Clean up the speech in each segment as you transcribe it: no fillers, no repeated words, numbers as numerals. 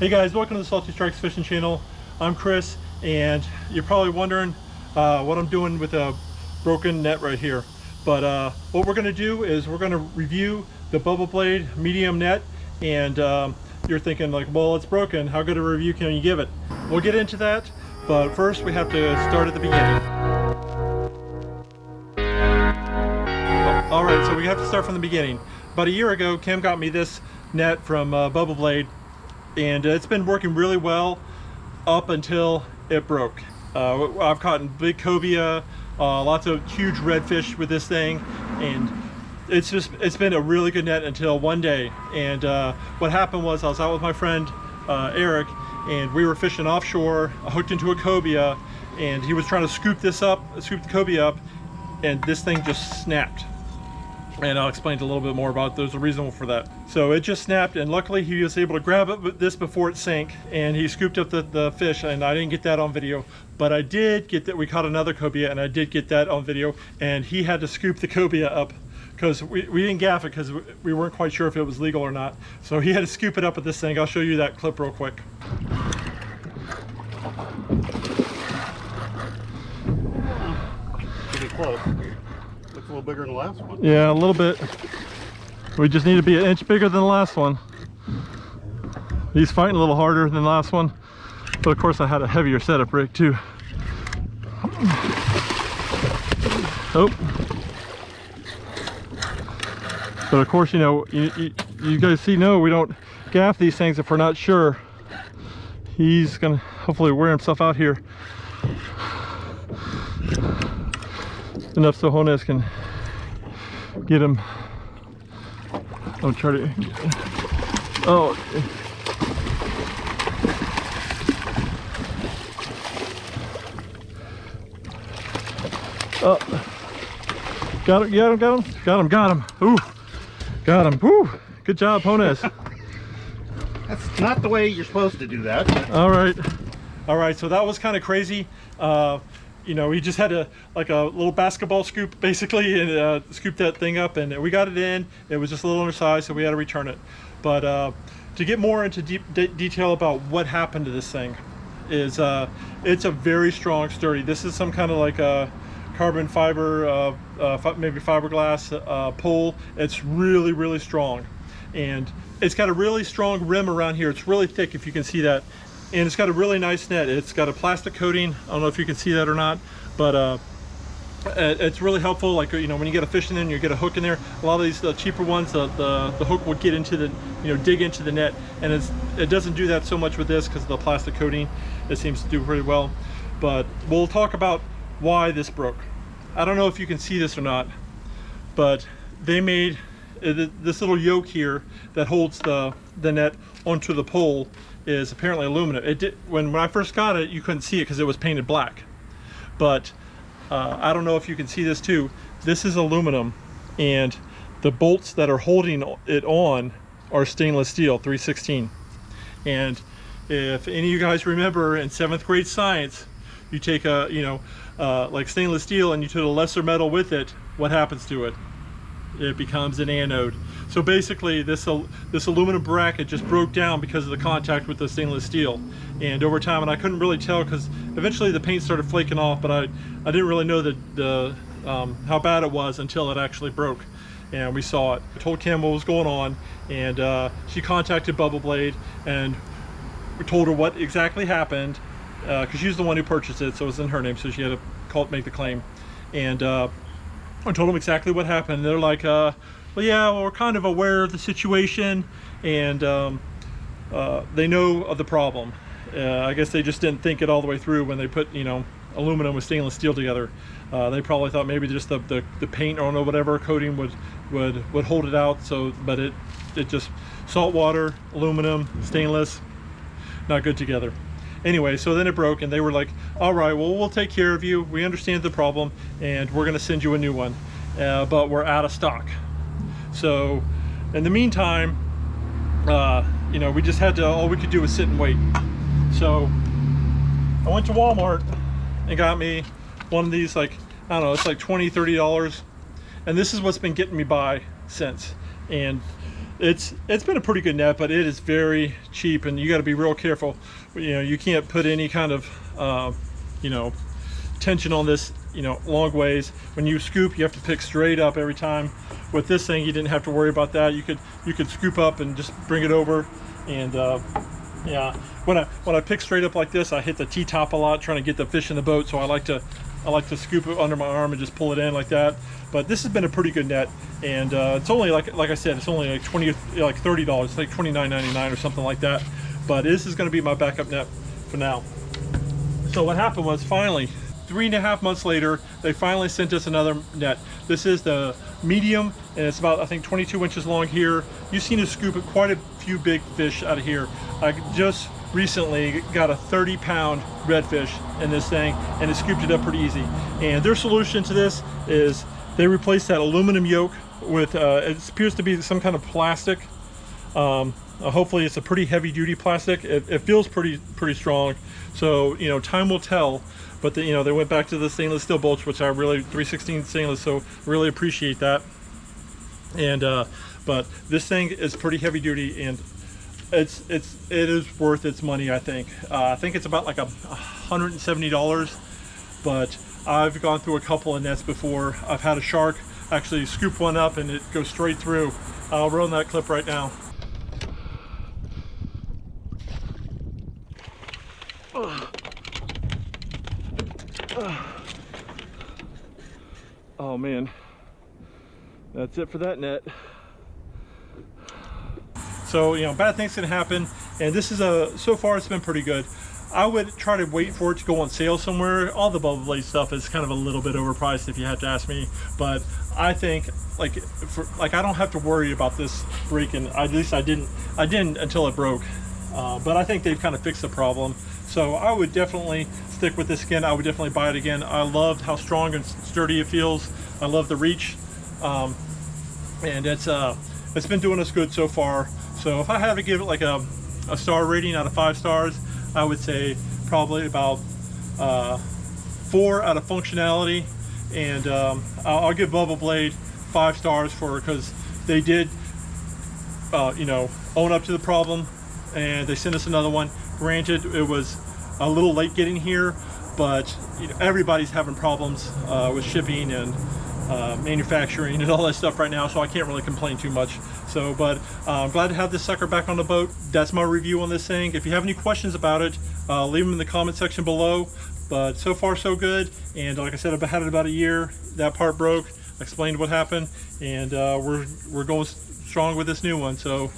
Hey guys, welcome to the Salty Strikes Fishing Channel. I'm Chris, and you're probably wondering what I'm doing with a broken net right here. But what we're going to do is we're going to review the Bubba Blade medium net, and you're thinking like, well, it's broken. How good a review can you give it? We'll get into that, but first we have to start at the beginning. All right, so we have to start from the beginning. About a year ago, Kim got me this net from Bubba Blade, and it's been working really well up until it broke. I've caught big cobia, lots of huge redfish with this thing, and it's been a really good net until one day. And what happened was I was out with my friend Eric, and we were fishing offshore. I hooked into a cobia, and he was trying to scoop the cobia up, and this thing just snapped. And I'll explain a little bit more about there's a reason for that. So it just snapped, and luckily he was able to grab it with this before it sank, and he scooped up the fish, and I didn't get that on video, but I did get that. We caught another cobia, and I did get that on video, and he had to scoop the cobia up because we didn't gaff it because we weren't quite sure if it was legal or not. So he had to scoop it up with this thing. I'll show you that clip real quick. Pretty close. Looks a little bigger than the last one. Yeah, a little bit. We just need to be an inch bigger than the last one. He's fighting a little harder than the last one, but of course I had a heavier setup rig too. Oh. But of course, you know, you guys see, no, we don't gaff these things if we're not sure. He's gonna hopefully wear himself out here enough so Jonas can get him. I'll try to. Oh. Oh. Got him. Ooh. Got him. Woo. Good job, Jonas. That's not the way you're supposed to do that. All right, so that was kind of crazy. You know, he just had a little basketball scoop basically, and scoop that thing up, and we got it in. It was just a little undersized, so we had to return it. But to get more into detail about what happened to this thing, is it's a very strong, sturdy. This is some kind of like a carbon fiber, maybe fiberglass pole. It's really, really strong, and it's got a really strong rim around here. It's really thick, if you can see that. And it's got a really nice net. It's got a plastic coating. I don't know if you can see that or not, but it's really helpful. Like, you know, when you get a fish in, you get a hook in there. A lot of these cheaper ones, the hook will get into the, you know, dig into the net, and it doesn't do that so much with this because of the plastic coating. It seems to do pretty well. But we'll talk about why this broke. I don't know if you can see this or not, but they made this little yoke here that holds the net onto the pole is apparently aluminum. It did, when I first got it, you couldn't see it because it was painted black. But I don't know if you can see this too. This is aluminum, and the bolts that are holding it on are stainless steel, 316. And if any of you guys remember in 7th grade science, you take a, you know, like stainless steel, and you put a lesser metal with it, what happens to it? It becomes an anode. So basically this aluminum bracket just broke down because of the contact with the stainless steel, and over time, and I couldn't really tell because eventually the paint started flaking off, but I didn't really know that how bad it was until it actually broke, and we saw it. I told Kim what was going on, and she contacted Bubba Blade, and we told her what exactly happened, because she's the one who purchased it, so it was in her name, so she had to make the claim. And I told them exactly what happened. They're like, well, yeah, well, we're kind of aware of the situation, and they know of the problem. I guess they just didn't think it all the way through when they put, you know, aluminum with stainless steel together. They probably thought maybe just the paint or whatever coating would hold it out. So, but it just salt water, aluminum, stainless, not good together. Anyway, so then it broke, and they were like, all right, well, we'll take care of you. We understand the problem, and we're going to send you a new one, but we're out of stock. So in the meantime, you know, we just had to, all we could do was sit and wait. So I went to Walmart and got me one of these, like, I don't know, it's like $20, $30. And this is what's been getting me by since. And it's been a pretty good net, but it is very cheap, and you got to be real careful. You know, you can't put any kind of you know, tension on this, you know, long ways. When you scoop, you have to pick straight up every time. With this thing, you didn't have to worry about that. You could scoop up and just bring it over. And yeah, when I pick straight up like this, I hit the T-top a lot trying to get the fish in the boat. So I like to scoop it under my arm and just pull it in like that. But this has been a pretty good net, and it's only like I said, it's only like $30. It's like $29.99 or something like that. But this is going to be my backup net for now. So what happened was, finally, 3.5 months later, they finally sent us another net. This is the medium, and it's about, I think, 22 inches long here. You've seen us scoop quite a few big fish out of here. I just recently got a 30-pound redfish in this thing, and it scooped it up pretty easy. And their solution to this is they replaced that aluminum yoke with, it appears to be some kind of plastic. Hopefully it's a pretty heavy-duty plastic. It feels pretty strong. So, you know, time will tell. But you know, they went back to the stainless steel bolts, which I really 3/16 stainless, so really appreciate that. And but this thing is pretty heavy duty, and it is worth its money. I think it's about like $170. But I've gone through a couple of nets before. I've had a shark actually scoop one up and it goes straight through. I'll run that clip right now. Oh man, that's it for that net. So, you know, bad things can happen, and this is so far it's been pretty good. I would try to wait for it to go on sale somewhere. All the Bubba Blade stuff is kind of a little bit overpriced if you had to ask me, but I think like I don't have to worry about this breaking. At least I didn't until it broke. But I think they've kind of fixed the problem. So I would definitely stick with this again. I would definitely buy it again. I loved how strong and sturdy it feels. I love the reach, and it's been doing us good so far. So if I had to give it like a star rating out of 5 stars, I would say probably about 4 out of functionality, and I'll give Bubba Blade 5 stars because they did you know, own up to the problem, and they sent us another one. Granted, it was a little late getting here, but you know, everybody's having problems with shipping and manufacturing and all that stuff right now, so I can't really complain too much. So, but I'm glad to have this sucker back on the boat. That's my review on this thing. If you have any questions about it, leave them in the comment section below. But so far so good, and like I said, I've had it about a year. That part broke. I explained what happened, and we're going strong with this new one. So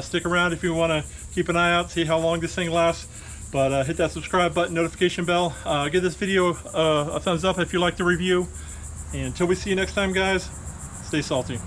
stick around if you want to keep an eye out, see how long this thing lasts. But hit that subscribe button, notification bell. Give this video a thumbs up if you like the review. And until we see you next time, guys, stay salty.